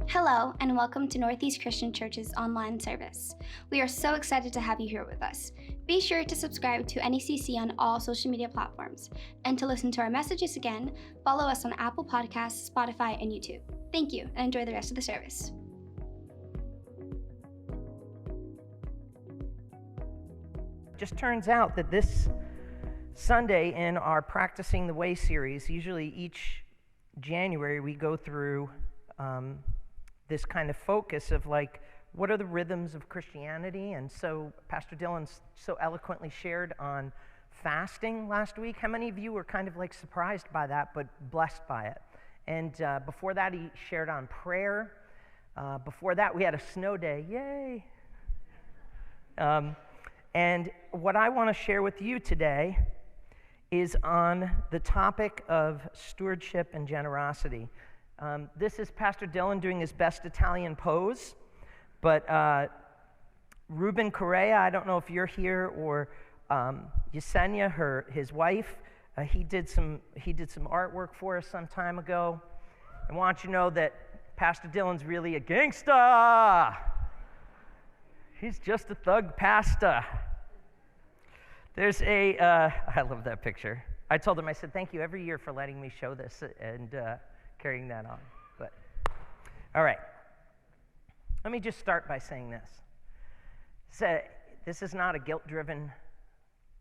Hello, and welcome to Northeast Christian Church's online service. We are so excited to have you here with us. Be sure to subscribe to NECC on all social media platforms, and to listen to our messages again, follow us on Apple Podcasts, Spotify, and YouTube. Thank you, and enjoy the rest of the service. Just turns out that this Sunday in our Practicing the Way series, usually each January we go through this kind of focus of like, what are the rhythms of Christianity? And so Pastor Dylan so eloquently shared on fasting last week. How many of you were kind of like surprised by that, but blessed by it? And before that, he shared on prayer. Before that, we had a snow day. Yay! And what I want to share with you today is on the topic of stewardship and generosity. This is Pastor Dylan doing his best Italian pose, but Ruben Correa, I don't know if you're here, or Yesenia, his wife, he did some artwork for us some time ago. I want you to know that Pastor Dylan's really a gangsta. He's just a thug pasta. There's I love that picture. I told him, I said, thank you every year for letting me show this and carrying that on. But all right, let me just start by saying this. This is not a guilt-driven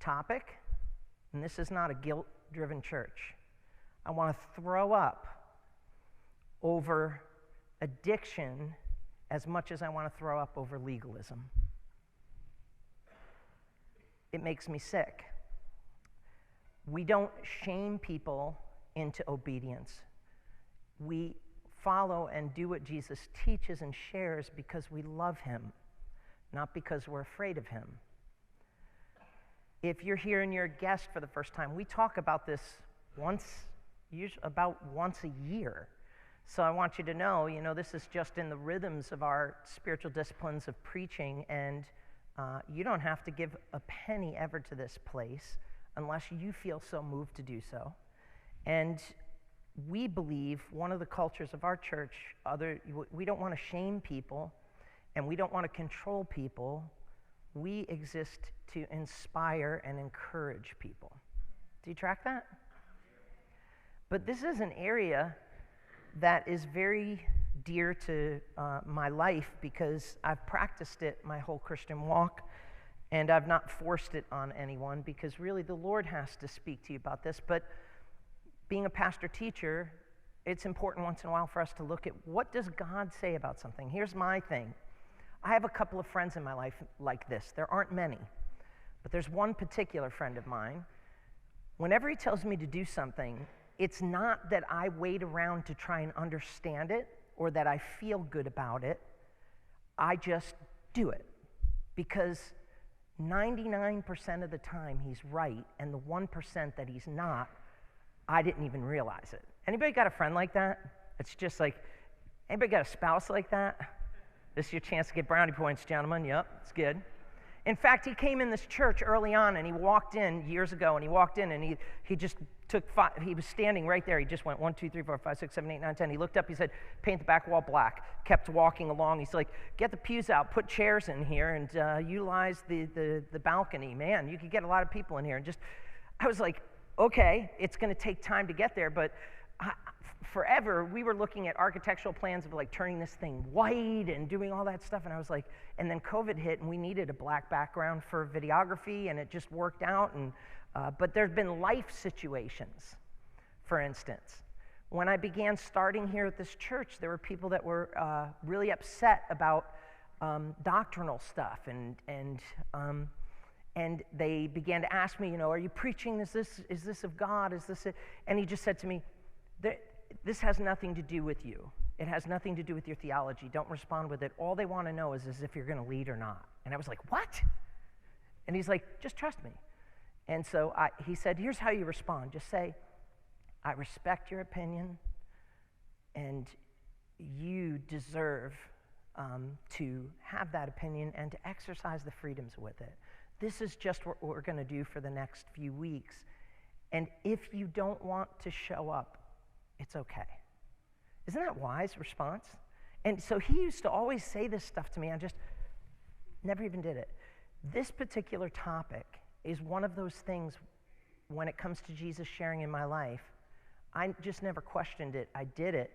topic, and this is not a guilt-driven church. I want to throw up over addiction as much as I want to throw up over legalism. It makes me sick. We don't shame people into obedience. We follow and do what Jesus teaches and shares because we love him, not because we're afraid of him. If you're here and you're a guest for the first time, we talk about this once a year. So I want you to know, this is just in the rhythms of our spiritual disciplines of preaching, and you don't have to give a penny ever to this place unless you feel so moved to do so. And we believe one of the cultures of our church, we don't want to shame people and we don't want to control people. We exist to inspire and encourage people. Do you track that? But this is an area that is very dear to my life because I've practiced it my whole Christian walk, and I've not forced it on anyone because really the Lord has to speak to you about this. But being a pastor-teacher, it's important once in a while for us to look at what does God say about something. Here's my thing. I have a couple of friends in my life like this. There aren't many, but there's one particular friend of mine. Whenever he tells me to do something, it's not that I wait around to try and understand it or that I feel good about it. I just do it because 99% of the time he's right, and the 1% that he's not, I didn't even realize it. Anybody got a friend like that? It's just like, anybody got a spouse like that? This is your chance to get brownie points, gentlemen. Yep, it's good. In fact, he came in this church early on, and he walked in years ago, and he walked in, and he just took five. He was standing right there. He just went 1, 2, 3, 4, 5, 6, 7, 8, 9, 10. He looked up. He said, paint the back wall black. Kept walking along. He's like, get the pews out, put chairs in here, and utilize the balcony. Man, you could get a lot of people in here. And I was like, okay, it's going to take time to get there, but forever we were looking at architectural plans of like turning this thing white and doing all that stuff, and I was like, and then COVID hit and we needed a black background for videography, and it just worked out. And but there's been life situations. For instance, when I began starting here at this church, there were people that were really upset about doctrinal stuff, and they began to ask me, are you preaching? Is this of God? Is this it? And he just said to me, this has nothing to do with you. It has nothing to do with your theology. Don't respond with it. All they want to know is if you're going to lead or not. And I was like, what? And he's like, just trust me. And so he said, here's how you respond. Just say, I respect your opinion, and you deserve to have that opinion and to exercise the freedoms with it. This is just what we're going to do for the next few weeks. And if you don't want to show up, it's okay. Isn't that a wise response? And so he used to always say this stuff to me. I just never even did it. This particular topic is one of those things when it comes to Jesus sharing in my life. I just never questioned it. I did it.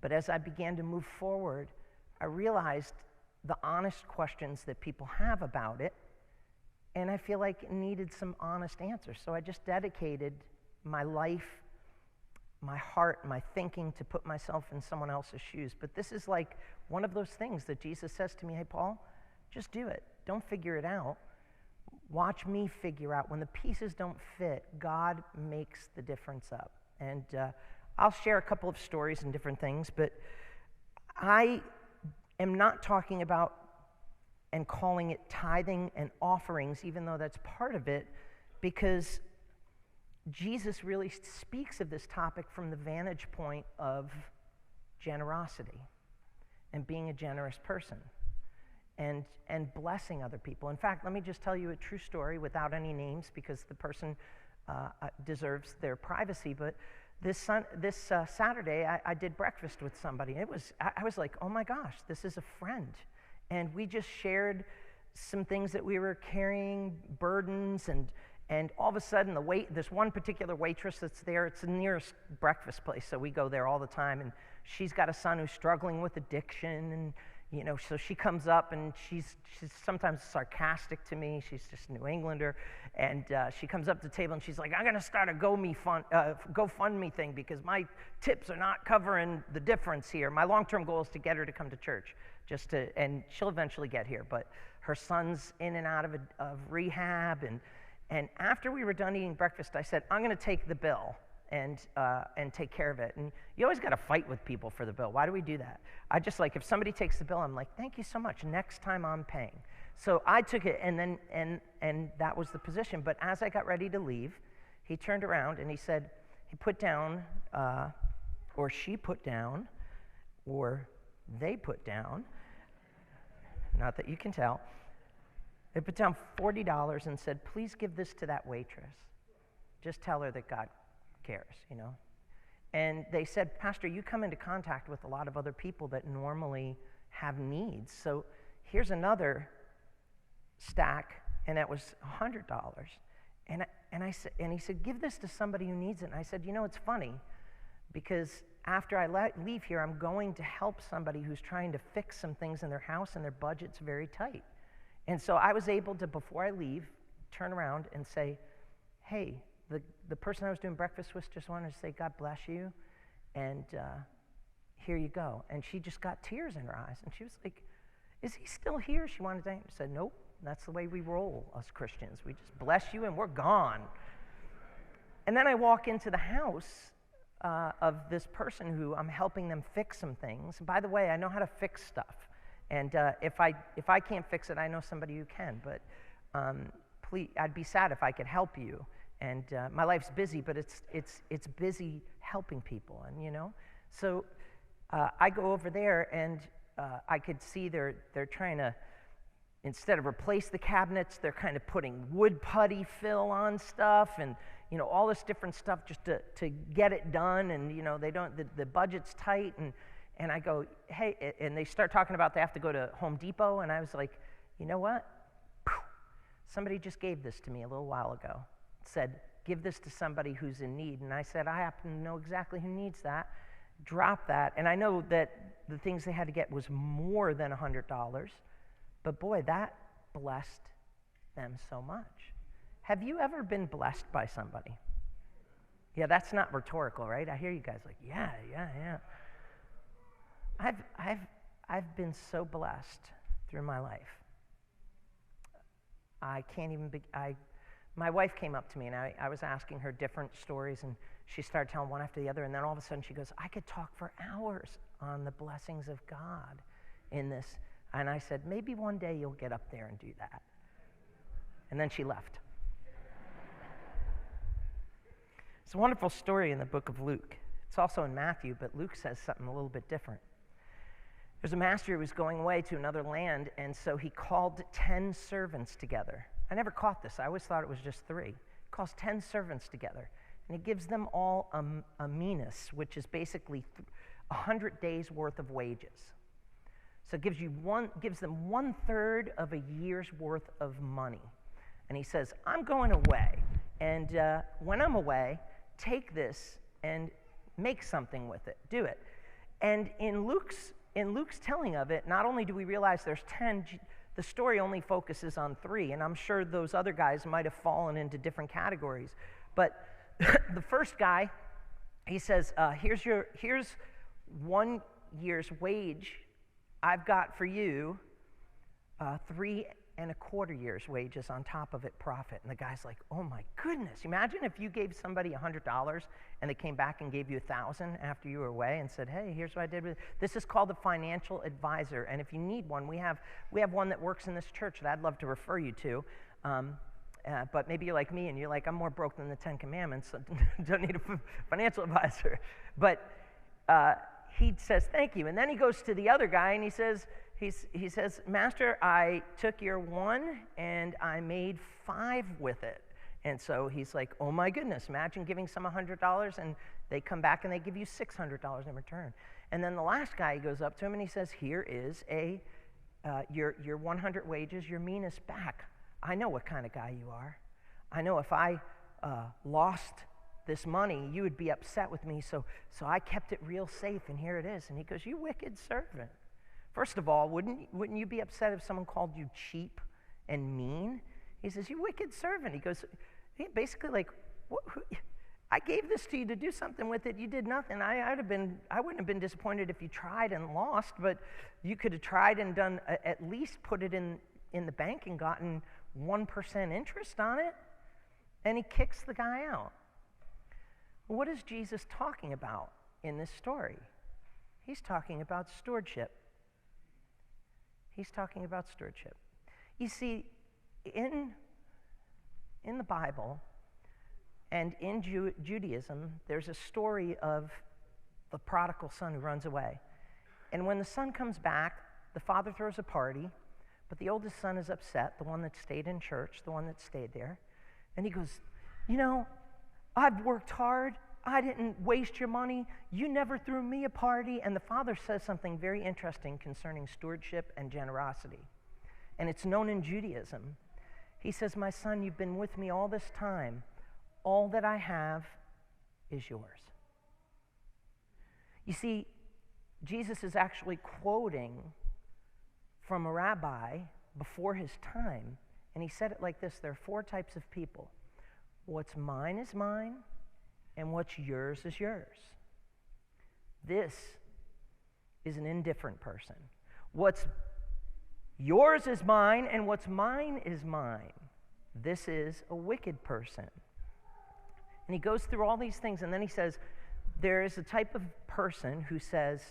But as I began to move forward, I realized the honest questions that people have about it, and I feel like it needed some honest answers. So I just dedicated my life, my heart, my thinking to put myself in someone else's shoes. But this is like one of those things that Jesus says to me, hey, Paul, just do it. Don't figure it out. Watch me figure out. When the pieces don't fit, God makes the difference up. And I'll share a couple of stories and different things, but I am not talking about and calling it tithing and offerings, even though that's part of it, because Jesus really speaks of this topic from the vantage point of generosity and being a generous person and blessing other people. In fact, let me just tell you a true story without any names, because the person deserves their privacy. But this Saturday, I did breakfast with somebody. I was like, oh my gosh, this is a friend. And we just shared some things that we were carrying, burdens, and all of a sudden, this one particular waitress that's there, it's the nearest breakfast place, so we go there all the time, and she's got a son who's struggling with addiction, and so she comes up, and she's sometimes sarcastic to me. She's just a New Englander, and she comes up to the table, and she's like, I'm going to start a GoFundMe thing because my tips are not covering the difference here. My long-term goal is to get her to come to church, and she'll eventually get here, but her son's in and out of rehab, and after we were done eating breakfast, I said, I'm going to take the bill and take care of it. And you always got to fight with people for the bill. Why do we do that? I just like, if somebody takes the bill, I'm like, thank you so much. Next time I'm paying. So I took it, and that was the position. But as I got ready to leave, he turned around and he said, he put down, or she put down, or they put down, not that you can tell, they put down $40 and said, please give this to that waitress. Just tell her that God cares, And they said, Pastor, you come into contact with a lot of other people that normally have needs. So here's another stack, and that was $100. And he said, give this to somebody who needs it. And I said, it's funny, because after I leave here, I'm going to help somebody who's trying to fix some things in their house, and their budget's very tight. And so I was able to, before I leave, turn around and say, hey, the person I was doing breakfast with just wanted to say, God bless you, and here you go. And she just got tears in her eyes, and she was like, is he still here? She wanted to. I said, nope, that's the way we roll, us Christians. We just bless you, and we're gone. And then I walk into the house of this person who I'm helping them fix some things. And by the way, I know how to fix stuff. And if I can't fix it, I know somebody who can. But please, I'd be sad if I could help you. And my life's busy, but it's busy helping people. And so I go over there, and I could see they're trying to, instead of replace the cabinets, they're kind of putting wood putty fill on stuff, and all this different stuff just to get it done. And they don't, the budget's tight, and I go, hey, and they start talking about they have to go to Home Depot, and I was like, you know what? Somebody just gave this to me a little while ago. Said, give this to somebody who's in need. And I said, I happen to know exactly who needs that. Drop that. And I know that the things they had to get was more than $100, but boy, that blessed them so much. Have you ever been blessed by somebody? Yeah, that's not rhetorical, right? I hear you guys like, yeah. I've been so blessed through my life. I can't even my wife came up to me, and I was asking her different stories, and she started telling one after the other, and then all of a sudden she goes, I could talk for hours on the blessings of God in this. And I said, maybe one day you'll get up there and do that. And then she left. It's a wonderful story in the book of Luke. It's also in Matthew, but Luke says something a little bit different. There's a master who was going away to another land, and so he called 10 servants together. I never caught this. I always thought it was just 3. He calls 10 servants together, and he gives them all a minas, which is basically 100 days' worth of wages. So it gives them 1/3 of a year's worth of money. And he says, I'm going away. And when I'm away, take this and make something with it. Do it. And in Luke's telling of it, not only do we realize there's 10, the story only focuses on 3. And I'm sure those other guys might have fallen into different categories. But the first guy, he says, here's 1 year's wage I've got for you, 3.25 years' wages on top of it, profit. And the guy's like, oh my goodness. Imagine if you gave somebody $100 and they came back and gave you $1,000 after you were away and said, hey, here's what I did with it. This is called a financial advisor. And if you need one, we have one that works in this church that I'd love to refer you to. But maybe you're like me and you're like, I'm more broke than the 10 Commandments, so don't need a financial advisor. But he says, thank you. And then he goes to the other guy and he says, Master, I took your 1 and I made 5 with it. And so he's like, oh my goodness, imagine giving some $100 and they come back and they give you $600 in return. And then the last guy, he goes up to him and he says, here is your 100 wages, your meanest back. I know what kind of guy you are. I know if I lost this money, you would be upset with me, so I kept it real safe, and here it is. And he goes, you wicked servant. First of all, wouldn't you be upset if someone called you cheap and mean? He says, you wicked servant. He goes, basically like, I gave this to you to do something with it. You did nothing. I wouldn't have been disappointed if you tried and lost, but you could have tried and done, at least put it in the bank and gotten 1% interest on it. And he kicks the guy out. What is Jesus talking about in this story? He's talking about stewardship. He's talking about stewardship. You see, in the Bible and in Judaism, there's a story of the prodigal son who runs away. And when the son comes back, the father throws a party, but the oldest son is upset, the one that stayed in church, the one that stayed there. And he goes, I've worked hard. I didn't waste your money. You never threw me a party. And the father says something very interesting concerning stewardship and generosity. And it's known in Judaism. He says, my son, you've been with me all this time. All that I have is yours. You see, Jesus is actually quoting from a rabbi before his time. And he said it like this: there are 4 types of people. What's mine is mine, and what's yours is yours. This is an indifferent person. What's yours is mine, and what's mine is mine. This is a wicked person. And he goes through all these things, and then he says, there is a type of person who says,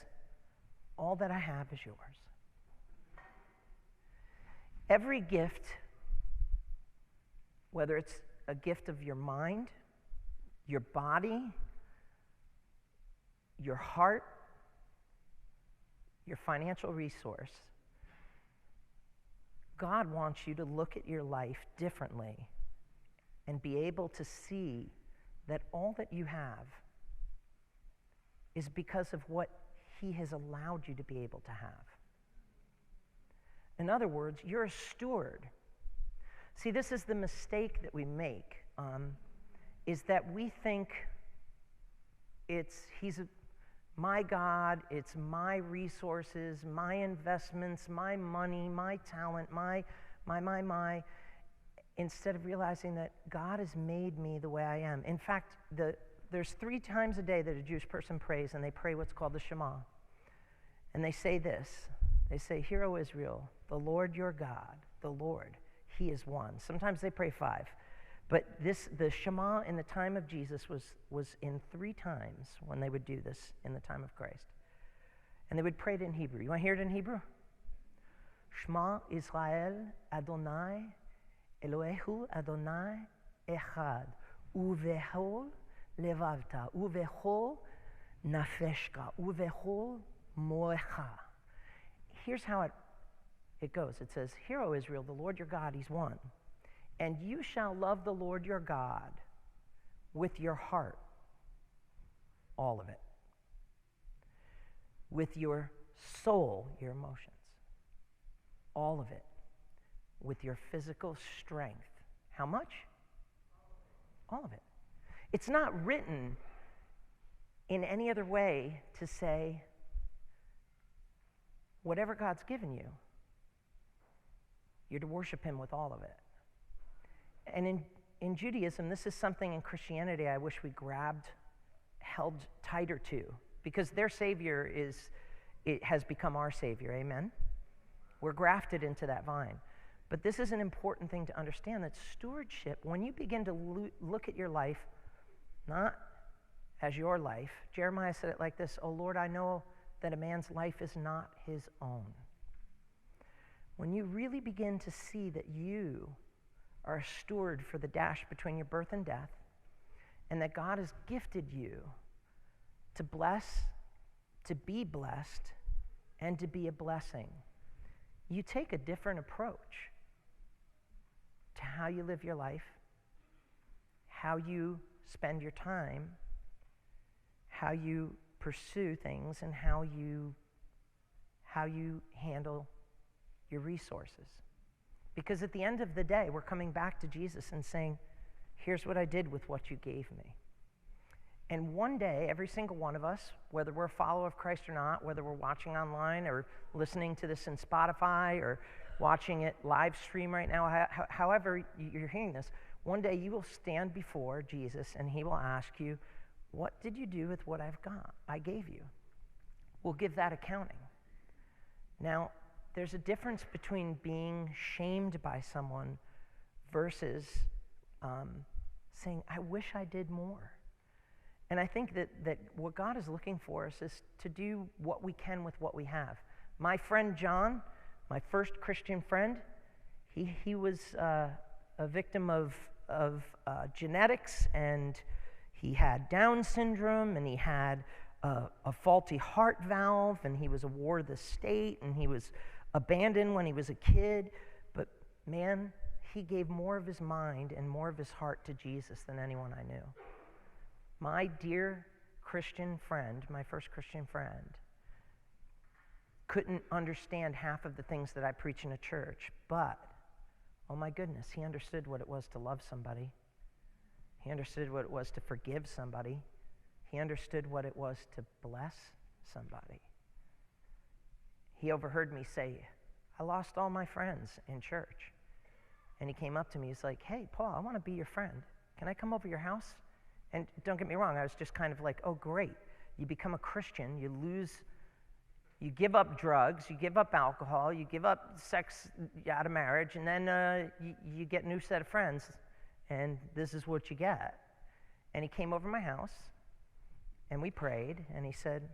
all that I have is yours. Every gift, whether it's a gift of your mind, your body, your heart, your financial resource, God wants you to look at your life differently and be able to see that all that you have is because of what He has allowed you to be able to have. In other words, you're a steward. See, this is the mistake that we make, is that we think He's my God, it's my resources, my investments, my money, my talent, my, instead of realizing that God has made me the way I am. In fact, there's 3 times a day that a Jewish person prays, and they pray what's called the Shema. And they say this. They say, "Hear, O Israel, the Lord your God, the Lord, He is one." Sometimes they pray 5. But the Shema in the time of Jesus was in 3 times when they would do this in the time of Christ. And they would pray it in Hebrew. You want to hear it in Hebrew? Shema Israel Adonai Elohehu Adonai Echad Uvechol Levavta Uvechol Nafeshka Uvechol Moecha. Here's how it goes. It says, "Hear, O Israel, the Lord your God, He's one. And you shall love the Lord your God with your heart," all of it, with your soul, your emotions, all of it, with your physical strength. How much? All of it. It's not written in any other way to say, whatever God's given you, you're to worship him with all of it. And in Judaism, this is something in Christianity I wish we held tighter to, because their Savior has become our Savior, amen? We're grafted into that vine. But this is an important thing to understand, that stewardship, when you begin to look at your life, not as your life, Jeremiah said it like this, "Oh Lord, I know that a man's life is not his own." When you really begin to see that you are a steward for the dash between your birth and death, and that God has gifted you to bless, to be blessed, and to be a blessing, you take a different approach to how you live your life, how you spend your time, how you pursue things, and how you handle your resources. Because at the end of the day, we're coming back to Jesus and saying, here's what I did with what you gave me. And one day, every single one of us, whether we're a follower of Christ or not, whether we're watching online or listening to this in Spotify or watching it live stream right now, however you're hearing this, one day you will stand before Jesus and he will ask you, what did you do with what I gave you? We'll give that accounting. Now, there's a difference between being shamed by someone versus saying, I wish I did more. And I think that what God is looking for us is to do what we can with what we have. My friend John, my first Christian friend, he was a victim of genetics, and he had Down syndrome, and he had a faulty heart valve, and he was a ward of the state, and he was abandoned when he was a kid. But man, he gave more of his mind and more of his heart to Jesus than anyone I knew. My dear Christian friend, my first Christian friend, couldn't understand half of the things that I preach in a church, but, oh my goodness, he understood what it was to love somebody. He understood what it was to forgive somebody. He understood what it was to bless somebody. He overheard me say, I lost all my friends in church. And he came up to me, he's like, hey, Paul, I want to be your friend. Can I come over to your house? And don't get me wrong, I was just kind of like, oh, great. You become a Christian, you give up drugs, you give up alcohol, you give up sex out of marriage, and then you get a new set of friends, and this is what you get. And he came over to my house, and we prayed, and he said,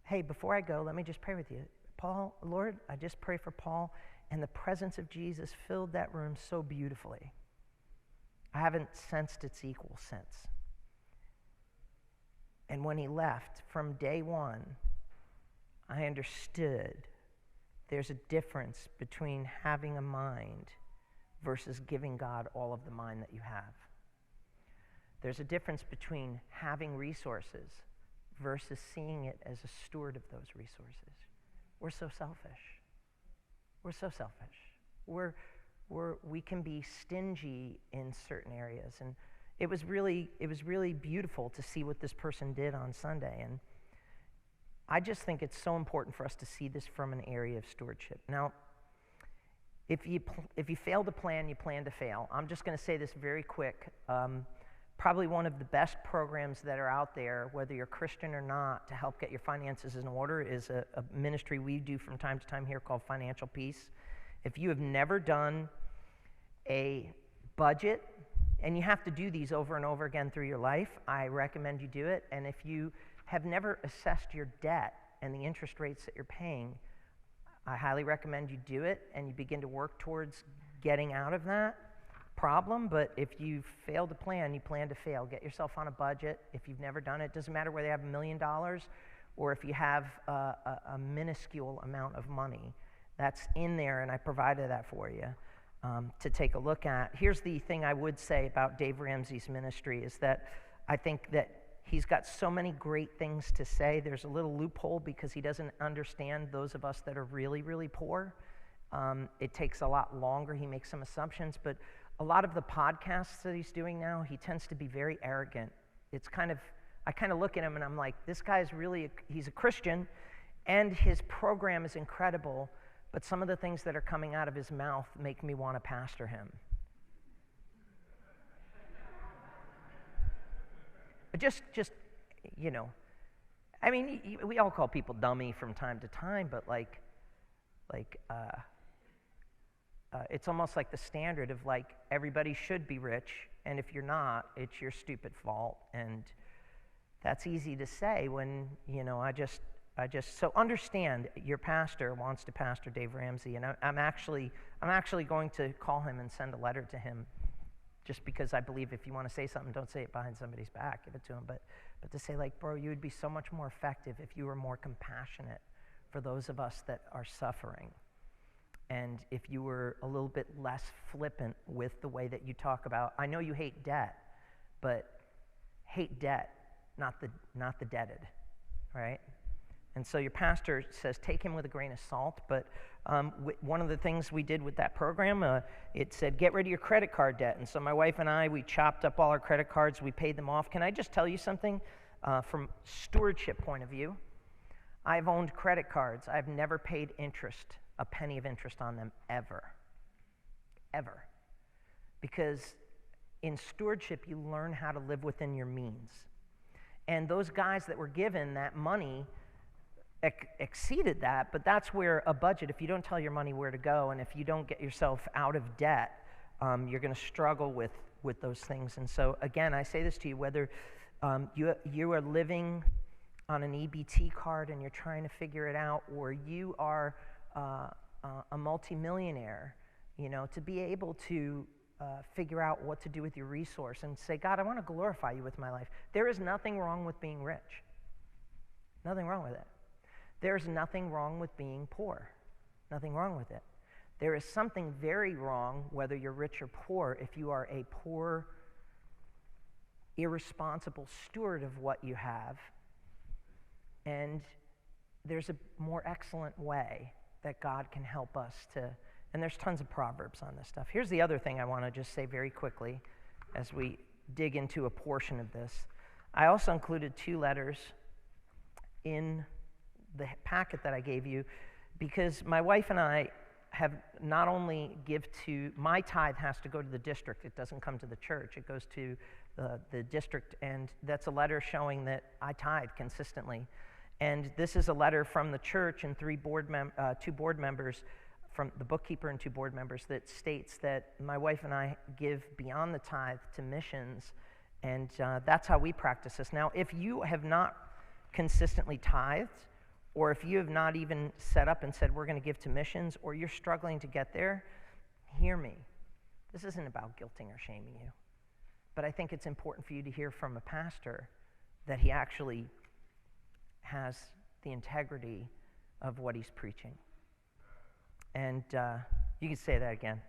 hey, before I go, let me just pray with you. Paul, Lord, I just pray for Paul, and the presence of Jesus filled that room so beautifully. I haven't sensed its equal since. And when he left, from day one, I understood there's a difference between having a mind versus giving God all of the mind that you have. There's a difference between having resources versus seeing it as a steward of those resources. We're so selfish. We're so selfish. We can be stingy in certain areas. And it was really beautiful to see what this person did on Sunday. And I just think it's so important for us to see this from an area of stewardship. Now, if you fail to plan, you plan to fail. I'm just going to say this very quick. Probably one of the best programs that are out there, whether you're Christian or not, to help get your finances in order is a ministry we do from time to time here called Financial Peace. If you have never done a budget, and you have to do these over and over again through your life, I recommend you do it. And if you have never assessed your debt and the interest rates that you're paying, I highly recommend you do it and you begin to work towards getting out of that problem. But if you fail to plan, you plan to fail. Get yourself on a budget. If you've never done it, doesn't matter whether you have $1 million or if you have a minuscule amount of money. That's in there, and I provided that for you to take a look at. Here's the thing I would say about Dave Ramsey's ministry is that I think that he's got so many great things to say. There's a little loophole because he doesn't understand those of us that are really, really poor. It takes a lot longer. He makes some assumptions, but a lot of the podcasts that he's doing now, he tends to be very arrogant. It's I kind of look at him and I'm like, this guy's really, he's a Christian, and his program is incredible, but some of the things that are coming out of his mouth make me want to pastor him. But just, you know, I mean, we all call people dummy from time to time, but it's almost like the standard of like everybody should be rich, and if you're not, it's your stupid fault. And that's easy to say when, you know, I just so understand your pastor wants to pastor Dave Ramsey, and I'm actually going to call him and send a letter to him, just because I believe if you want to say something, don't say it behind somebody's back, give it to him, but to say like, bro, you would be so much more effective if you were more compassionate for those of us that are suffering. And if you were a little bit less flippant with the way that you talk about, I know you hate debt, but hate debt, not the debted, right? And so your pastor says take him with a grain of salt, but one of the things we did with that program, it said get rid of your credit card debt. And so my wife and I, we chopped up all our credit cards, we paid them off. Can I just tell you something from stewardship point of view? I've owned credit cards. I've never paid interest, a penny of interest on them ever. Ever. Because in stewardship, you learn how to live within your means. And those guys that were given that money exceeded that, but that's where a budget, if you don't tell your money where to go, and if you don't get yourself out of debt, you're going to struggle with those things. And so, again, I say this to you, whether you are living on an EBT card and you're trying to figure it out, or you are a multimillionaire, you know, to be able to figure out what to do with your resource and say, God, I want to glorify you with my life. There is nothing wrong with being rich. Nothing wrong with it. There's nothing wrong with being poor. Nothing wrong with it. There is something very wrong, whether you're rich or poor, if you are a poor, irresponsible steward of what you have. And there's a more excellent way that God can help us to, and there's tons of proverbs on this stuff. Here's the other thing I want to just say very quickly as we dig into a portion of this. I also included 2 letters in the packet that I gave you, because my wife and I have not only my tithe has to go to the district, it doesn't come to the church, it goes to the district, and that's a letter showing that I tithe consistently. And this is a letter from the church and 2 board members, from the bookkeeper and 2 board members, that states that my wife and I give beyond the tithe to missions, and that's how we practice this. Now, if you have not consistently tithed, or if you have not even set up and said we're going to give to missions, or you're struggling to get there, hear me. This isn't about guilting or shaming you, but I think it's important for you to hear from a pastor that he actually has the integrity of what he's preaching. And you can say that again.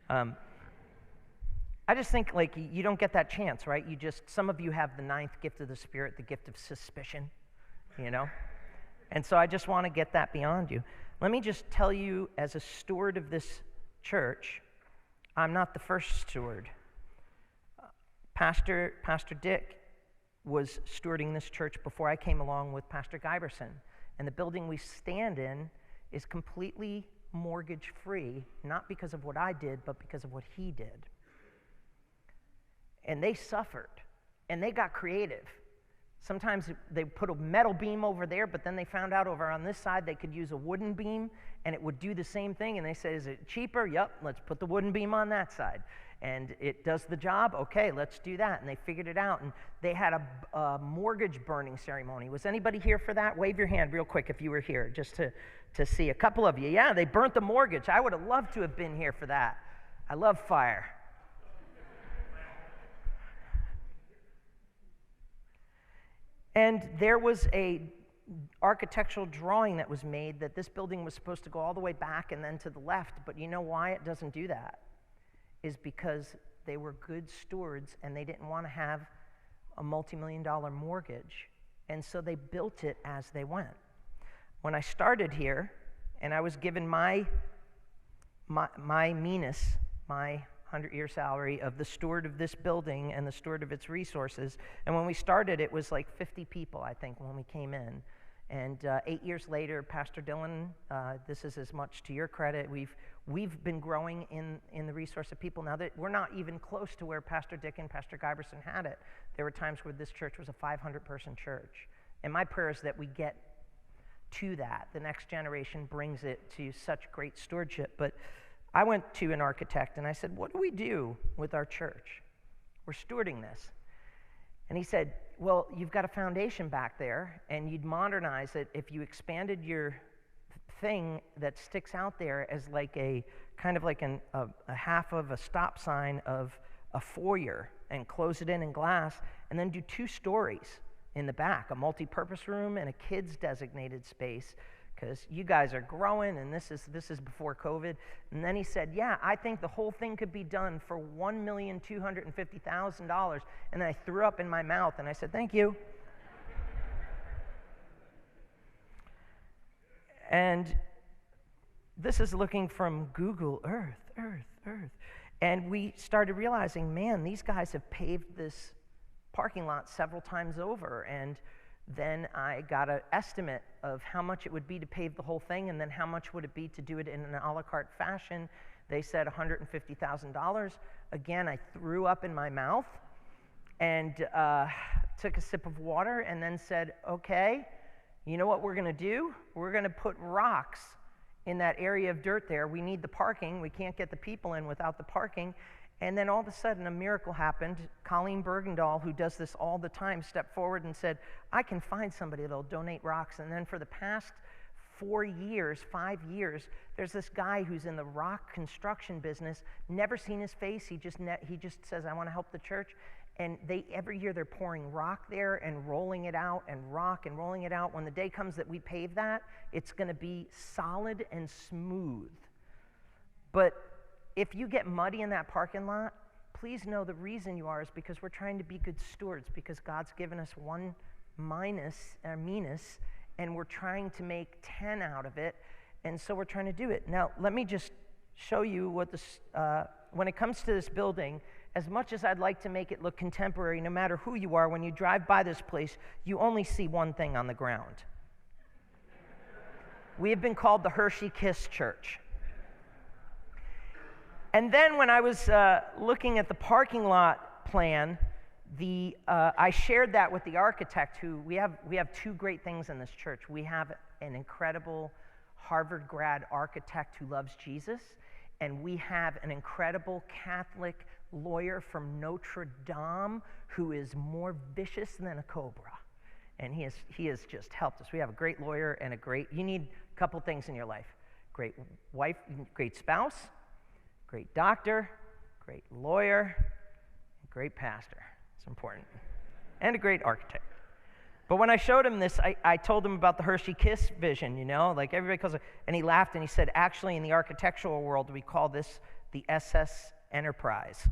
I just think like you don't get that chance, right? Some of you have the 9th gift of the Spirit, the gift of suspicion, you know? And so I just want to get that beyond you. Let me just tell you, as a steward of this church, I'm not the first steward. Pastor Dick was stewarding this church before I came along with Pastor Giberson. And the building we stand in is completely mortgage-free, not because of what I did, but because of what he did. And they suffered, and they got creative. Sometimes they put a metal beam over there, but then they found out over on this side they could use a wooden beam, and it would do the same thing. And they said, is it cheaper? Yep, let's put the wooden beam on that side. And it does the job? Okay, let's do that. And they figured it out. And they had a mortgage burning ceremony. Was anybody here for that? Wave your hand real quick if you were here, just to see. A couple of you. Yeah, they burnt the mortgage. I would have loved to have been here for that. I love fire. And there was a architectural drawing that was made that this building was supposed to go all the way back and then to the left. But you know why it doesn't do that? Is because they were good stewards and they didn't want to have a multi-million-dollar mortgage. And so they built it as they went. When I started here and I was given my my meanness, my 100-year salary of the steward of this building and the steward of its resources. And when we started, it was like 50 people, I think, when we came in. And 8 years later, Pastor Dylan, this is as much to your credit, we've been growing in the resource of people. Now that we're not even close to where Pastor Dick and Pastor Giberson had it. There were times where this church was a 500-person church. And my prayer is that we get to that. The next generation brings it to such great stewardship. But I went to an architect and I said, what do we do with our church? We're stewarding this. And he said, well, you've got a foundation back there, and you'd modernize it if you expanded your thing that sticks out there as like a kind of like a half of a stop sign of a foyer, and close it in glass, and then do 2 stories in the back, a multi-purpose room and a kids designated space, because you guys are growing, and this is before COVID. And then he said, yeah, I think the whole thing could be done for $1,250,000. And then I threw up in my mouth, and I said, thank you. And this is looking from Google Earth. And we started realizing, man, these guys have paved this parking lot several times over. And then I got an estimate of how much it would be to pave the whole thing, and then how much would it be to do it in an a la carte fashion. They said $150,000. Again, I threw up in my mouth and took a sip of water, and then said, okay, you know what we're going to do? We're going to put rocks in that area of dirt there. We need the parking. We can't get the people in without the parking. And then all of a sudden, a miracle happened. Colleen Bergendahl, who does this all the time, stepped forward and said, I can find somebody that'll donate rocks. And then for the past 5 years, there's this guy who's in the rock construction business, never seen his face. He just says, I want to help the church. And every year they're pouring rock there and rolling it out, and rock and rolling it out. When the day comes that we pave that, it's going to be solid and smooth. But if you get muddy in that parking lot, please know the reason you are is because we're trying to be good stewards, because God's given us one meanness, and we're trying to make 10 out of it, and so we're trying to do it. Now, let me just show you what this, when it comes to this building, as much as I'd like to make it look contemporary, no matter who you are, when you drive by this place, you only see one thing on the ground. We have been called the Hershey Kiss Church. And then when I was looking at the parking lot plan, I shared that with the architect, who we have 2 great things in this church. We have an incredible Harvard grad architect who loves Jesus, and we have an incredible Catholic lawyer from Notre Dame who is more vicious than a cobra. And he has just helped us. We have a great lawyer and you need a couple things in your life. Great wife, great spouse, great doctor, great lawyer, great pastor. It's important. And a great architect. But when I showed him this, I told him about the Hershey Kiss vision, like everybody calls it. And he laughed and he said, actually, in the architectural world, we call this the SS Enterprise,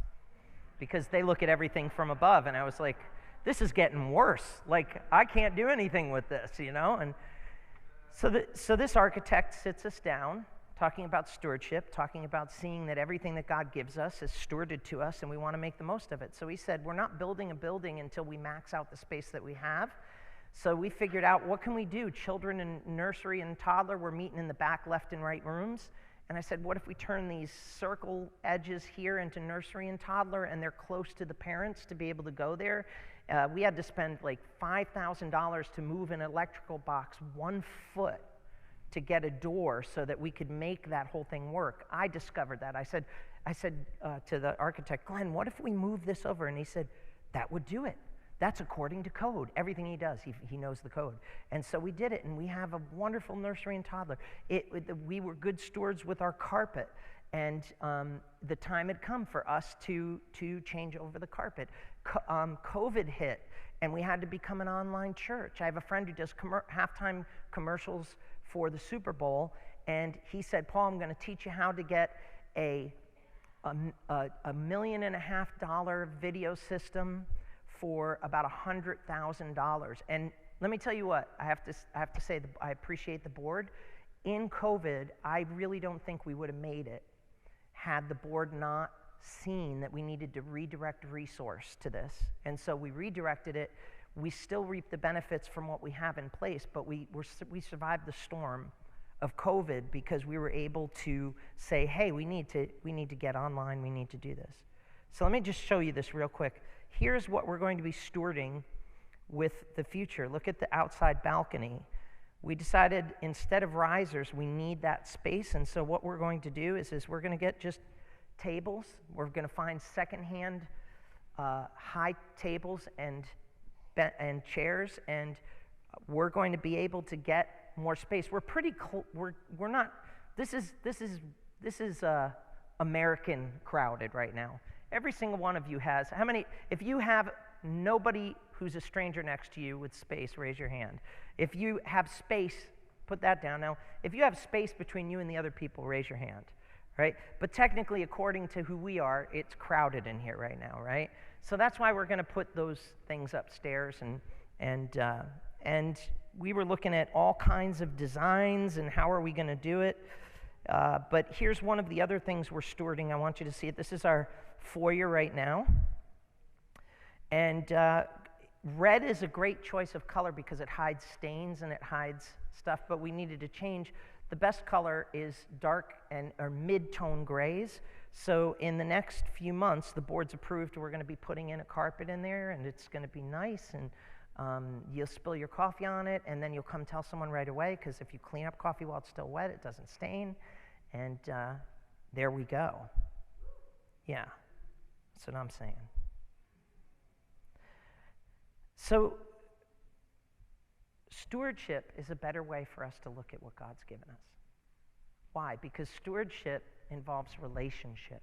because they look at everything from above. And I was like, this is getting worse. Like, I can't do anything with this, And so this architect sits us down, talking about stewardship, talking about seeing that everything that God gives us is stewarded to us, and we want to make the most of it. So he said, we're not building a building until we max out the space that we have. So we figured out, what can we do? Children in nursery and toddler were meeting in the back left and right rooms. And I said, what if we turn these circle edges here into nursery and toddler, and they're close to the parents to be able to go there? We had to spend like $5,000 to move an electrical box 1 foot to get a door so that we could make that whole thing work. I discovered that. I said to the architect, Glenn, what if we move this over? And he said, that would do it. That's according to code. Everything he does, he knows the code. And so we did it, and we have a wonderful nursery and toddler. We were good stewards with our carpet, and the time had come for us to change over the carpet. COVID hit, and we had to become an online church. I have a friend who does halftime commercials for the Super Bowl, and he said, Paul, I'm going to teach you how to get a $1.5 million video system for about $100,000. And let me tell you what, I have to say, I appreciate the board. In COVID, I really don't think we would have made it had the board not seen that we needed to redirect resource to this. And so we redirected it. We still reap the benefits from what we have in place, but we survived the storm of COVID because we were able to say, hey, we need to get online, we need to do this. So let me just show you this real quick. Here's what we're going to be stewarding with the future. Look at the outside balcony. We decided instead of risers, we need that space, and so what we're going to do is we're going to get just tables. We're going to find secondhand high tables and chairs, and we're going to be able to get more space. We're pretty we're not. This is American crowded right now. Every single one of you has how many? If you have nobody who's a stranger next to you with space, raise your hand. If you have space, put that down. Now, if you have space between you and the other people, raise your hand. Right? But technically, according to who we are, it's crowded in here right now, right? So that's why we're going to put those things upstairs, and we were looking at all kinds of designs and how are we going to do it. But here's one of the other things we're stewarding. I want you to see it. This is our foyer right now, and red is a great choice of color because it hides stains and it hides stuff. But we needed to change. The best color is dark or mid-tone grays. So in the next few months, the board's approved we're going to be putting in a carpet in there, and it's going to be nice, and you'll spill your coffee on it, and then you'll come tell someone right away, because if you clean up coffee while it's still wet, it doesn't stain, and there we go. Yeah, that's what I'm saying. So stewardship is a better way for us to look at what God's given us. Why? Because stewardship involves relationship.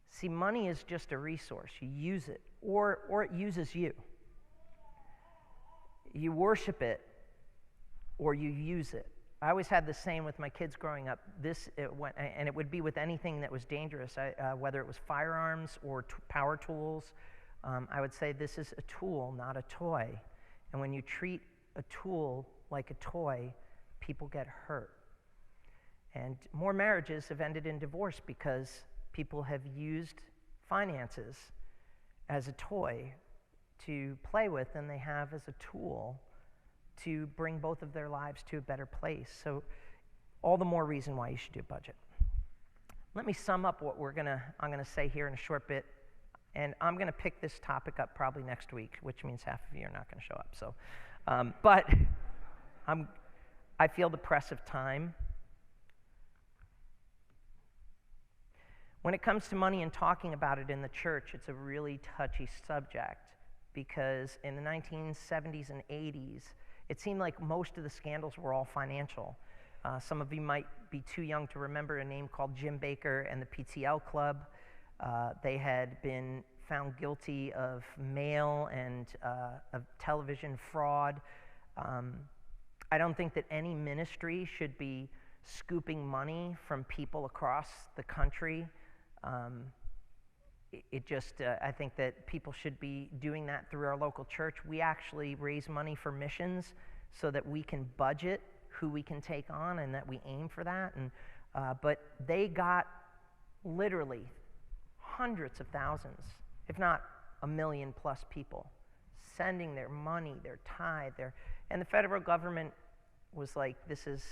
See, money is just a resource. You use it, or it uses you. You worship it, or you use it. I always had the same with my kids growing up. And it would be with anything that was dangerous, whether it was firearms or power tools. I would say this is a tool, not a toy. And when you treat a tool like a toy, people get hurt. And more marriages have ended in divorce because people have used finances as a toy to play with than they have as a tool to bring both of their lives to a better place. So all the more reason why you should do a budget. Let me sum up what I'm gonna say here in a short bit, and I'm gonna pick this topic up probably next week, which means half of you are not gonna show up. So, but I feel the press of time. When it comes to money and talking about it in the church, it's a really touchy subject because in the 1970s and 80s, it seemed like most of the scandals were all financial. Some of you might be too young to remember a name called Jim Baker and the PTL Club. They had been found guilty of mail and of television fraud. I don't think that any ministry should be scooping money from people across the country. I think that people should be doing that through our local church. We actually raise money for missions so that we can budget who we can take on and that we aim for that. But they got literally hundreds of thousands, if not 1 million plus people, sending their money, their tithe, and the federal government was like, this is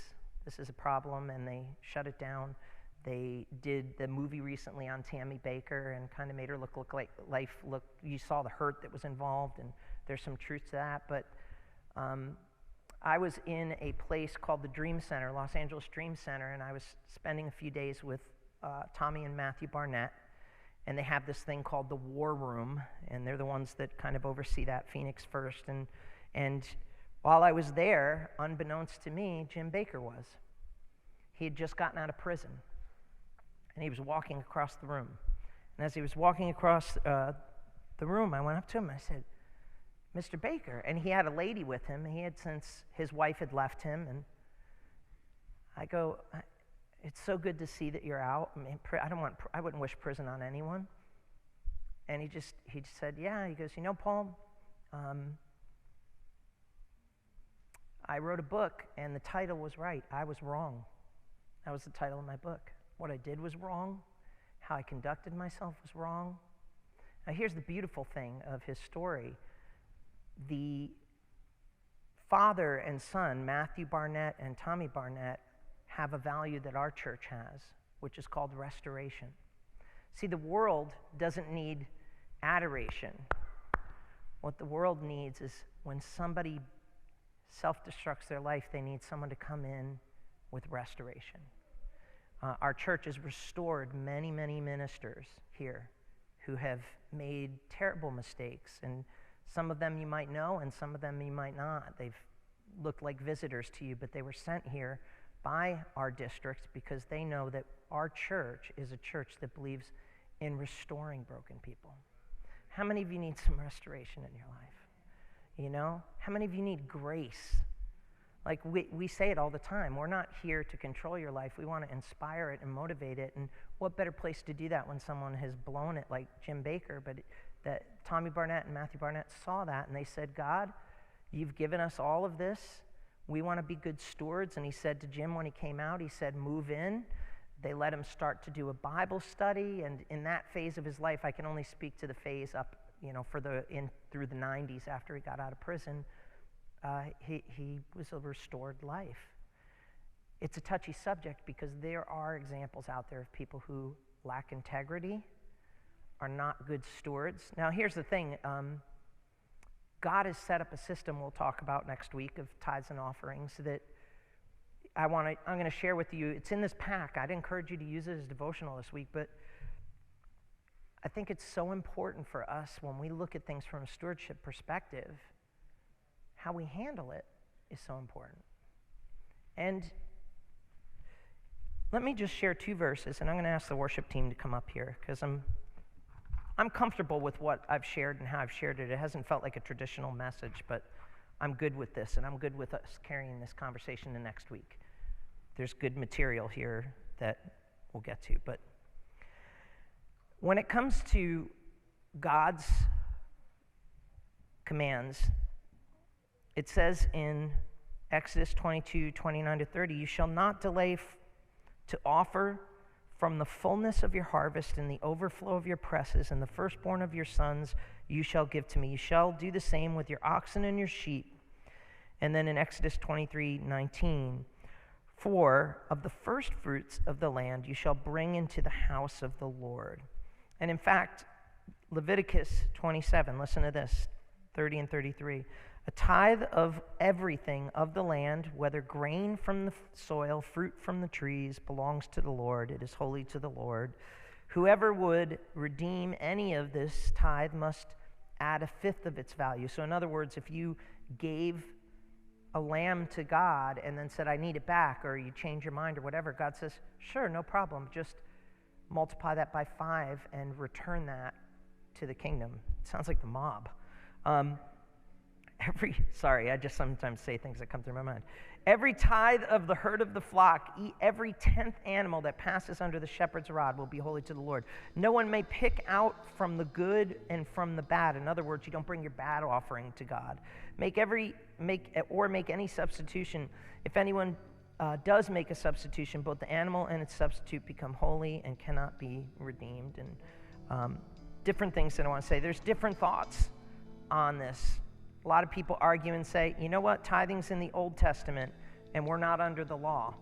a problem, and they shut it down. They did the movie recently on Tammy Baker and kind of made her look like life look. You saw the hurt that was involved, and there's some truth to that. But I was in a place called the Dream Center, Los Angeles Dream Center, and I was spending a few days with Tommy and Matthew Barnett, and they have this thing called the War Room, and they're the ones that kind of oversee that, Phoenix First. And while I was there, unbeknownst to me, Jim Baker was. He had just gotten out of prison. And he was walking across the room. And as he was walking across the room, I went up to him and I said, Mr. Baker. And he had a lady with him. He had, since his wife had left him. And I go, it's so good to see that you're out. I mean, I wouldn't wish prison on anyone. And he just said, yeah. He goes, Paul, I wrote a book and the title was right. I was wrong. That was the title of my book. what I did was wrong, how I conducted myself was wrong. Now here's the beautiful thing of his story. The father and son, Matthew Barnett and Tommy Barnett, have a value that our church has, which is called restoration. See, the world doesn't need adoration. What the world needs is when somebody self-destructs their life, they need someone to come in with restoration. Our church has restored many, many ministers here who have made terrible mistakes, and some of them you might know and some of them you might not. They've looked like visitors to you, but they were sent here by our district because they know that our church is a church that believes in restoring broken people. How many of you need some restoration in your life? You know? How many of you need grace? Like we say it all the time. We're not here to control your life. We want to inspire it and motivate it. And what better place to do that when someone has blown it like Jim Bakker? But that Tommy Barnett and Matthew Barnett saw that and they said, God, you've given us all of this. We want to be good stewards. And he said to Jim when he came out, he said, move in. They let him start to do a Bible study. And in that phase of his life, I can only speak to the phase up, through the 90s after he got out of prison. He was a restored life. It's a touchy subject because there are examples out there of people who lack integrity, are not good stewards. Now, here's the thing. God has set up a system we'll talk about next week of tithes and offerings that I'm going to share with you. It's in this pack. I'd encourage you to use it as devotional this week, but I think it's so important for us when we look at things from a stewardship perspective. How we handle it is so important. And let me just share 2 verses, and I'm going to ask the worship team to come up here because I'm comfortable with what I've shared and how I've shared it. It hasn't felt like a traditional message, but I'm good with this, and I'm good with us carrying this conversation to next week. There's good material here that we'll get to. But when it comes to God's commands, it says in Exodus 22, 29 to 30, you shall not delay to offer from the fullness of your harvest and the overflow of your presses, and the firstborn of your sons you shall give to me. You shall do the same with your oxen and your sheep. And then in Exodus 23, 19, for of the first fruits of the land you shall bring into the house of the Lord. And in fact, Leviticus 27, listen to this, 30 and 33. A tithe of everything of the land, whether grain from the soil, fruit from the trees, belongs to the Lord. It is holy to the Lord. Whoever would redeem any of this tithe must add 1/5 of its value. So in other words, if you gave a lamb to God and then said, I need it back, or you change your mind or whatever, God says, sure, no problem. Just multiply that by 5 and return that to the kingdom. It sounds like the mob. I just sometimes say things that come through my mind. Every tithe of the herd of the flock, every 10th animal that passes under the shepherd's rod will be holy to the Lord. No one may pick out from the good and from the bad. In other words, you don't bring your bad offering to God. Make any substitution. If anyone does make a substitution, both the animal and its substitute become holy and cannot be redeemed. And different things that I want to say. There's different thoughts on this. A lot of people argue and say, you know what, tithing's in the Old Testament and we're not under the law.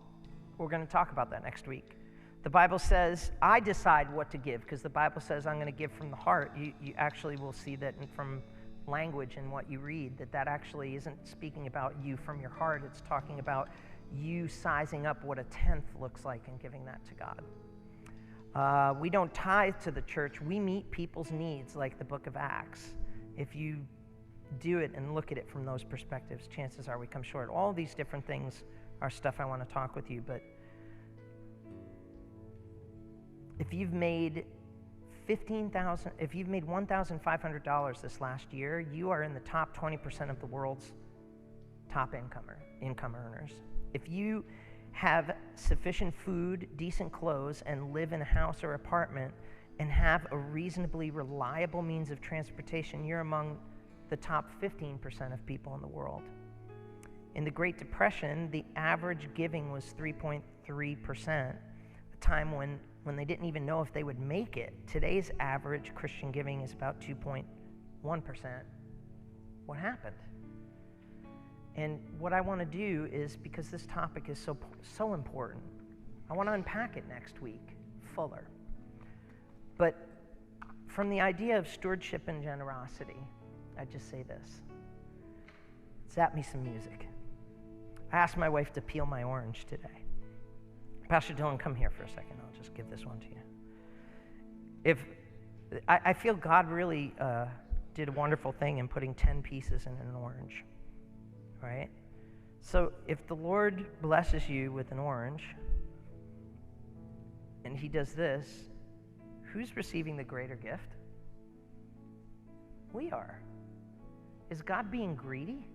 We're going to talk about that next week. The Bible says, I decide what to give because the Bible says I'm going to give from the heart. You actually will see that from language and what you read, that actually isn't speaking about you from your heart. It's talking about you sizing up what a 10th looks like and giving that to God. We don't tithe to the church. We meet people's needs like the book of Acts. If you do it and look at it from those perspectives, chances are we come short. All these different things are stuff I want to talk with you, but if you've made $1,500 this last year, you are in the top 20% of the world's top income earners. If you have sufficient food, decent clothes, and live in a house or apartment, and have a reasonably reliable means of transportation, you're among the top 15% of people in the world. In the Great Depression, the average giving was 3.3%. a time when they didn't even know if they would make it. Today's average Christian giving is about 2.1%. What happened? And what I want to do is, because this topic is so important, I want to unpack it next week fuller. But from the idea of stewardship and generosity, I just say this. Zap me some music. I asked my wife to peel my orange today. Pastor Dylan, come here for a second. I'll just give this one to you. I feel God really did a wonderful thing in putting 10 pieces in an orange, right? So if the Lord blesses you with an orange, and he does this, who's receiving the greater gift? We are. Is God being greedy?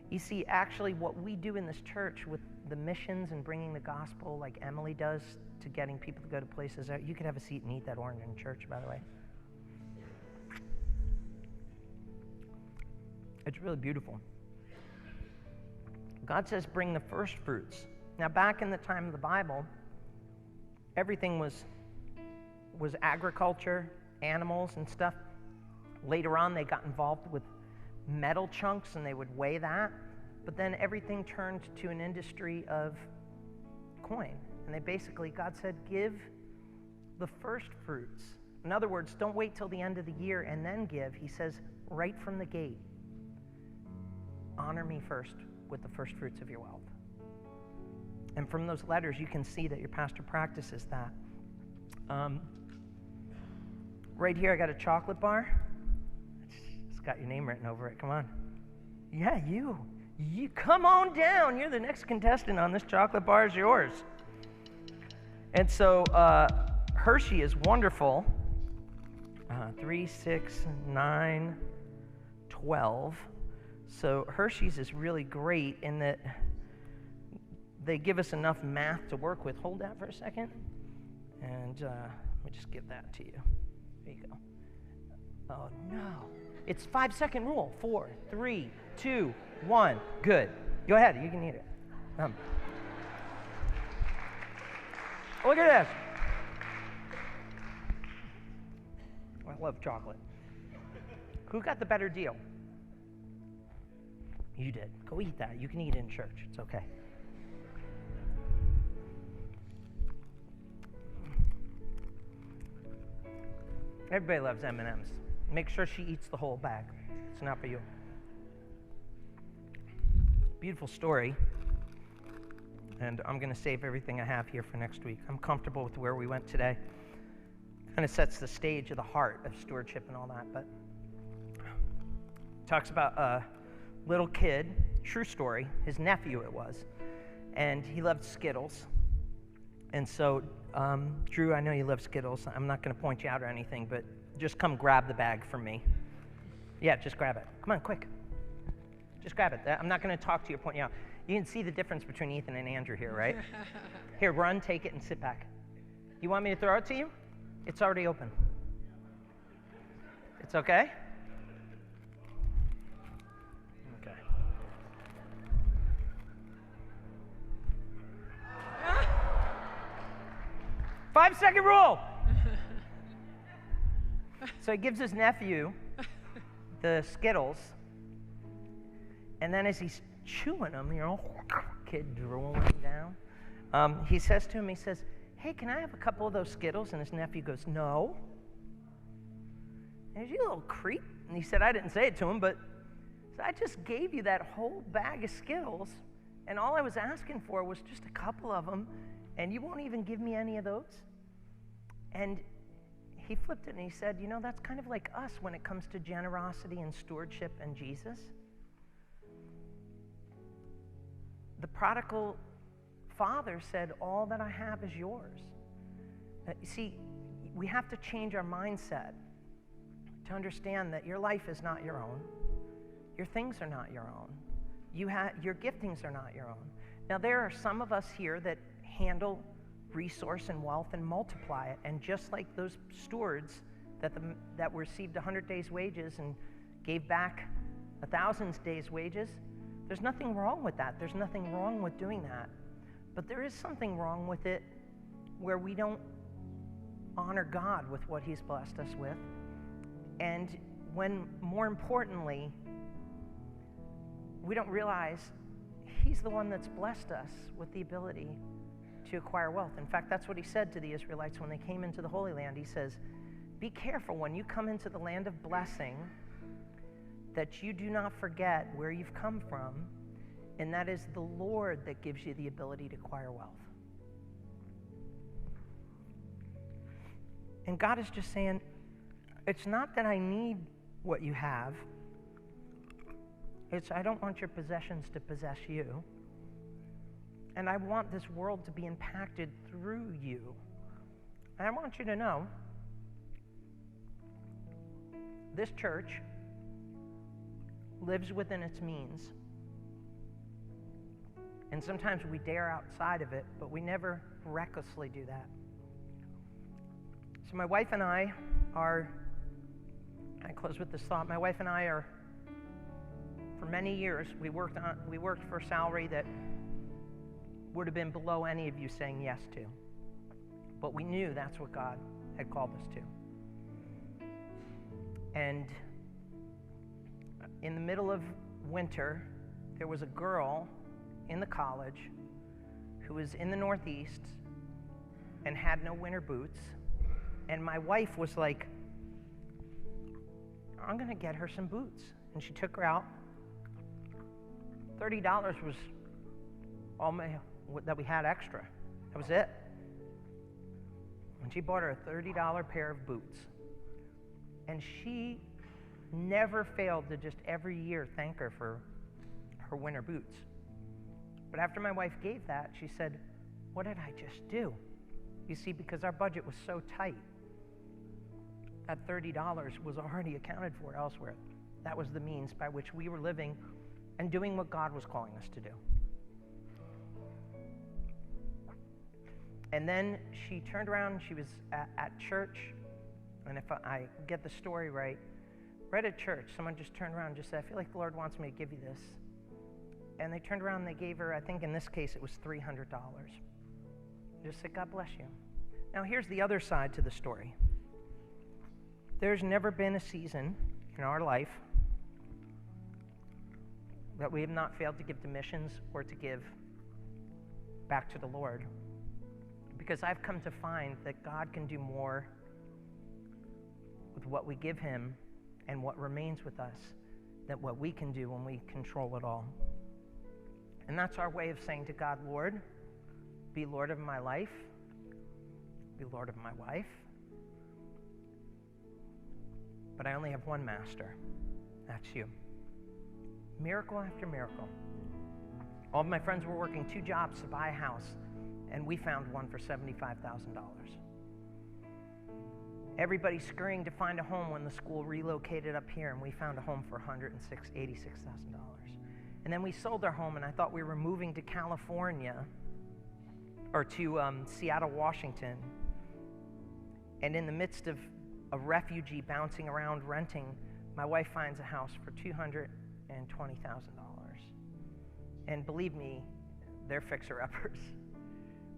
You see, actually, what we do in this church with the missions and bringing the gospel, like Emily does, to getting people to go to places, you could have a seat and eat that orange in church, by the way. It's really beautiful. God says, bring the first fruits. Now, back in the time of the Bible, everything was agriculture, animals and stuff. Later on, they got involved with metal chunks, and they would weigh that. But then everything turned to an industry of coin. And they basically, God said, give the first fruits. In other words, don't wait till the end of the year and then give. He says, right from the gate, honor me first with the first fruits of your wealth. And from those letters, you can see that your pastor practices that. Right here, I got a chocolate bar. It's got your name written over it. Come on. Yeah, you come on down. You're the next contestant on this chocolate bar is yours. And so Hershey is wonderful. 3, 6, 9, 12. So Hershey's is really great in that they give us enough math to work with. Hold that for a second. And let me just give that to you. There you go. Oh, no. It's 5-second rule. 4, 3, 2, 1. Good. Go ahead. You can eat it. Look at this. I love chocolate. Who got the better deal? You did. Go eat that. You can eat it in church. It's okay. Everybody loves M&Ms. Make sure she eats the whole bag. It's not for you. Beautiful story. And I'm going to save everything I have here for next week. I'm comfortable with where we went today. Kind of sets the stage of the heart of stewardship and all that. But talks about a little kid, true story, his nephew it was, and he loved Skittles. And so, Drew, I know you love Skittles. I'm not going to point you out or anything, but just come grab the bag from me. Yeah, just grab it. Come on, quick. Just grab it. I'm not going to talk to you or point you out. You can see the difference between Ethan and Andrew here, right? Here, run, take it, and sit back. You want me to throw it to you? It's already open. It's okay? Okay. 5-second rule. So he gives his nephew the Skittles, and then as he's chewing them, kid drooling down, he says to him, he says, hey, can I have a couple of those Skittles? And his nephew goes, no. And he's, you little creep. And he said, I didn't say it to him, but I just gave you that whole bag of Skittles, and all I was asking for was just a couple of them, and you won't even give me any of those? And he flipped it and he said, you know, that's kind of like us when it comes to generosity and stewardship and Jesus. The prodigal father said, all that I have is yours. You see, we have to change our mindset to understand that your life is not your own. Your things are not your own. Your giftings are not your own. Now, there are some of us here that handle resource and wealth and multiply it. And just like those stewards that received 100 days' wages and gave back 1,000 days' wages, there's nothing wrong with that. There's nothing wrong with doing that. But there is something wrong with it where we don't honor God with what He's blessed us with. And when, more importantly, we don't realize He's the one that's blessed us with the ability to acquire wealth. In fact, that's what He said to the Israelites when they came into the Holy Land. He says, be careful when you come into the land of blessing that you do not forget where you've come from, and that is the Lord that gives you the ability to acquire wealth. And God is just saying, it's not that I need what you have. It's I don't want your possessions to possess you. And I want this world to be impacted through you. And I want you to know, this church lives within its means. And sometimes we dare outside of it, but we never recklessly do that. So my wife and I close with this thought. My wife and I are, for many years, we worked for a salary that would have been below any of you saying yes to. But we knew that's what God had called us to. And in the middle of winter, there was a girl in the college who was in the Northeast and had no winter boots. And my wife was like, I'm going to get her some boots. And she took her out. $30 was all that we had extra. That was it. And she bought her a $30 pair of boots. And she never failed to just every year thank her for her winter boots. But after my wife gave that, she said, what did I just do? You see, because our budget was so tight, that $30 was already accounted for elsewhere. That was the means by which we were living and doing what God was calling us to do. And then she turned around, she was at church, and if I get the story right at church, someone just turned around and just said, I feel like the Lord wants me to give you this. And they turned around and they gave her, I think in this case it was $300. Just said, God bless you. Now here's the other side to the story. There's never been a season in our life that we have not failed to give to missions or to give back to the Lord. Because I've come to find that God can do more with what we give Him and what remains with us than what we can do when we control it all. And that's our way of saying to God, Lord, be Lord of my life, be Lord of my wife. But I only have one master. That's you. Miracle after miracle. All of my friends were working 2 jobs to buy a house, and we found one for $75,000. Everybody's scurrying to find a home when the school relocated up here, and we found a home for $86,000. And then we sold our home, and I thought we were moving to California, or to Seattle, Washington. And in the midst of a refugee bouncing around renting, my wife finds a house for $220,000. And believe me, they're fixer-uppers.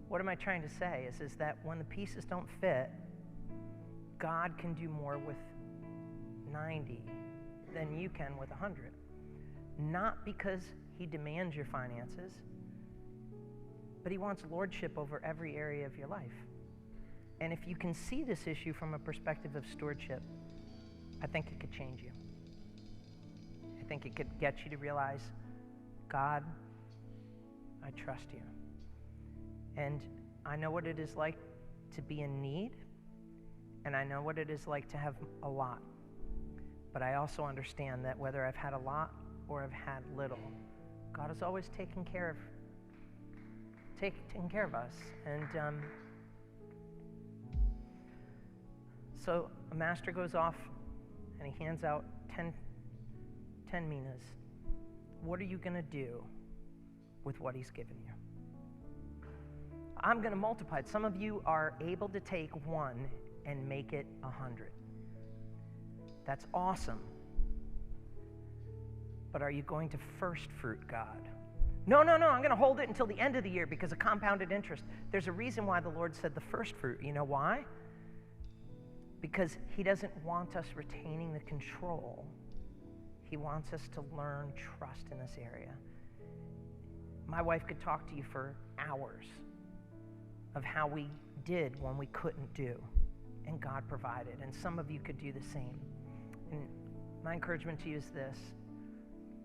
What am I trying to say is that when the pieces don't fit, God can do more with 90 than you can with 100. Not because He demands your finances, but He wants lordship over every area of your life. And if you can see this issue from a perspective of stewardship, I think it could change you. I think it could get you to realize, God, I trust you. And I know what it is like to be in need, and I know what it is like to have a lot. But I also understand that whether I've had a lot or I've had little, God has always taken care of us. And so a master goes off and he hands out 10 minas. What are you going to do with what he's given you? I'm going to multiply it. Some of you are able to take 1 and make it 100. That's awesome. But are you going to first fruit God? No, I'm going to hold it until the end of the year because of compounded interest. There's a reason why the Lord said the first fruit. You know why? Because he doesn't want us retaining the control. He wants us to learn trust in this area. My wife could talk to you for hours of how we did when we couldn't do, and God provided. And some of you could do the same. And my encouragement to you is this: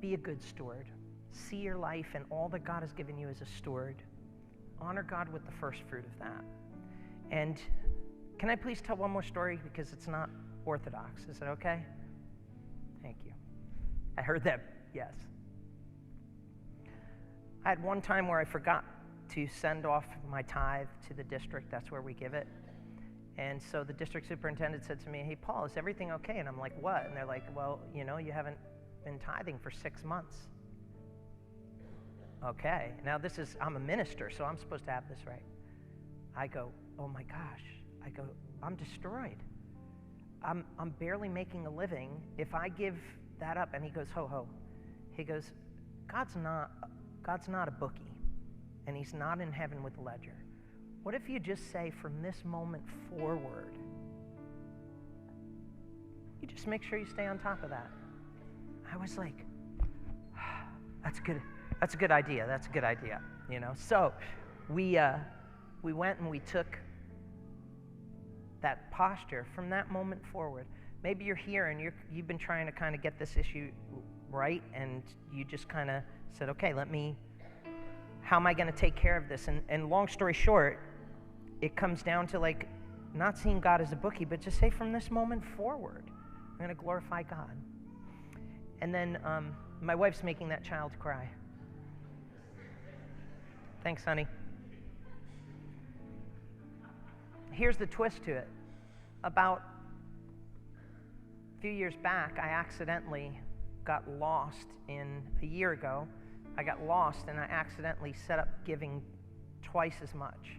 be a good steward. See your life and all that God has given you as a steward. Honor God with the first fruit of that. And can I please tell one more story, because it's not orthodox? Is that okay? Thank you. I heard that, yes. I had one time where I forgot to send off my tithe to the district. That's where we give it. And so the district superintendent said to me, "Hey, Paul, is everything okay?" And I'm like, "What?" And they're like, "Well, you haven't been tithing for 6 months." Okay. Now I'm a minister, so I'm supposed to have this right. I go, "Oh my gosh." I go, "I'm destroyed. I'm barely making a living. If I give that up," and he goes, "Ho. He goes, God's not a bookie, and he's not in heaven with a ledger. What if you just say, from this moment forward, you just make sure you stay on top of that?" I was like, that's good. That's a good idea. That's a good idea. So we went and we took that posture from that moment forward. Maybe you're here and you've been trying to kind of get this issue right, and you just kind of said, "Okay, how am I going to take care of this?" And long story short, it comes down to like not seeing God as a bookie, but just say, from this moment forward, I'm going to glorify God. And then my wife's making that child cry. Thanks, honey. Here's the twist to it. About a few years back, I accidentally got lost a year ago. I got lost and I accidentally set up giving twice as much.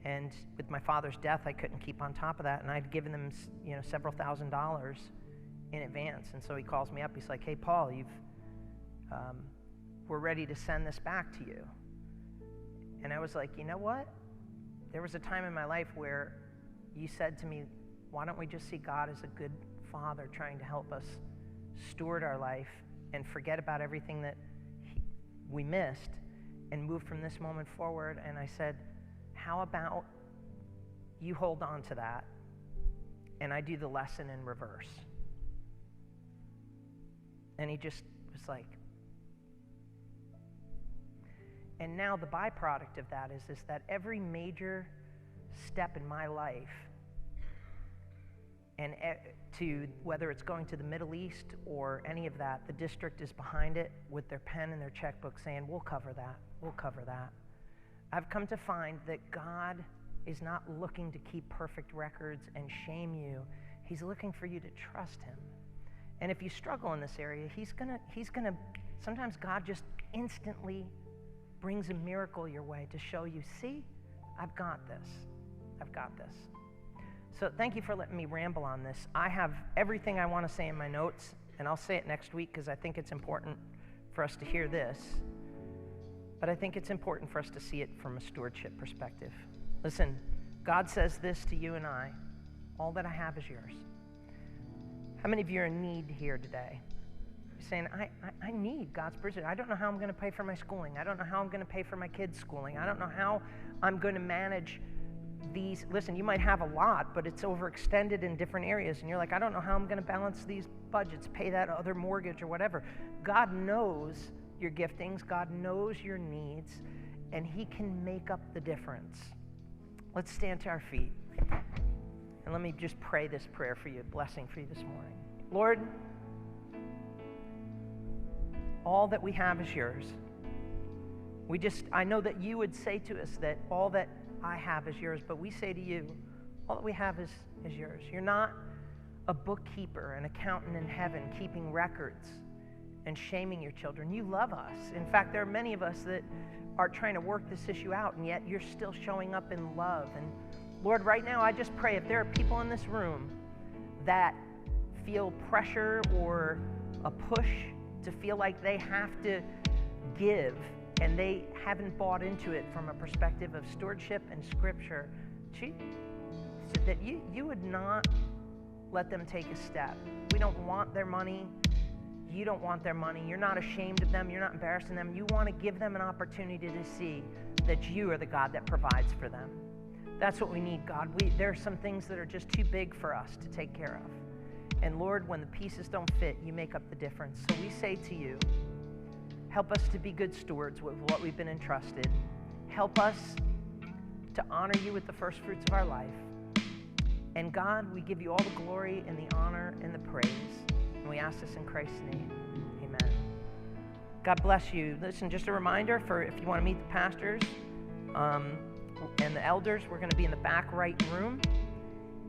And with my father's death, I couldn't keep on top of that. And I'd given them, several $1,000s in advance. And so he calls me up. He's like, "Hey, Paul, we're ready to send this back to you." And I was like, "You know what? There was a time in my life where you said to me, why don't we just see God as a good father trying to help us steward our life and forget about everything that we missed and move from this moment forward?" And I said, "How about you hold on to that and I do the lesson in reverse?" And he just was like, and now the byproduct of that is that every major step in my life, and to whether it's going to the Middle East or any of that, the district is behind it with their pen and their checkbook saying, "We'll cover that, we'll cover that." I've come to find that God is not looking to keep perfect records and shame you. He's looking for you to trust him. And if you struggle in this area, he's gonna, sometimes God just instantly brings a miracle your way to show you, "See, I've got this. I've got this." So thank you for letting me ramble on this. I have everything I want to say in my notes, and I'll say it next week because I think it's important for us to hear this. But I think it's important for us to see it from a stewardship perspective. Listen, God says this to you and I: all that I have is yours. How many of you are in need here today? You're saying, I need God's provision. I don't know how I'm going to pay for my schooling. I don't know how I'm going to pay for my kids' schooling. I don't know how I'm going to manage these. Listen, you might have a lot, but it's overextended in different areas. And you're like, I don't know how I'm going to balance these budgets, pay that other mortgage or whatever. God knows your giftings. God knows your needs. And he can make up the difference. Let's stand to our feet. And let me just pray this prayer for you, a blessing for you this morning. Lord, all that we have is yours. I know that you would say to us that all that I have is yours, but we say to you, all that we have is yours. You're not a bookkeeper, an accountant in heaven keeping records and shaming your children. You love us. In fact, there are many of us that are trying to work this issue out, and yet you're still showing up in love. And Lord, right now, I just pray if there are people in this room that feel pressure or a push to feel like they have to give and they haven't bought into it from a perspective of stewardship and Scripture, that you would not let them take a step. We don't want their money. You don't want their money. You're not ashamed of them. You're not embarrassing them. You want to give them an opportunity to see that you are the God that provides for them. That's what we need, God. There are some things that are just too big for us to take care of. And Lord, when the pieces don't fit, you make up the difference. So we say to you, help us to be good stewards with what we've been entrusted. Help us to honor you with the first fruits of our life. And God, we give you all the glory and the honor and the praise. And we ask this in Christ's name. Amen. God bless you. Listen, just a reminder for if you want to meet the pastors and the elders, we're going to be in the back right room.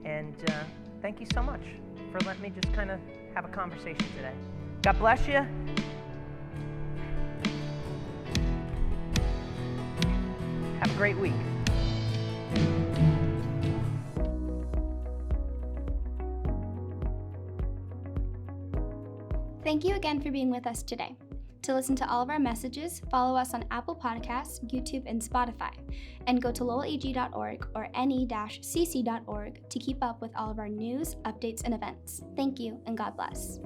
And thank you so much for letting me just kind of have a conversation today. God bless you. Have a great week. Thank you again for being with us today. To listen to all of our messages, follow us on Apple Podcasts, YouTube, and Spotify, and go to lowelag.org or ne-cc.org to keep up with all of our news, updates, and events. Thank you, and God bless.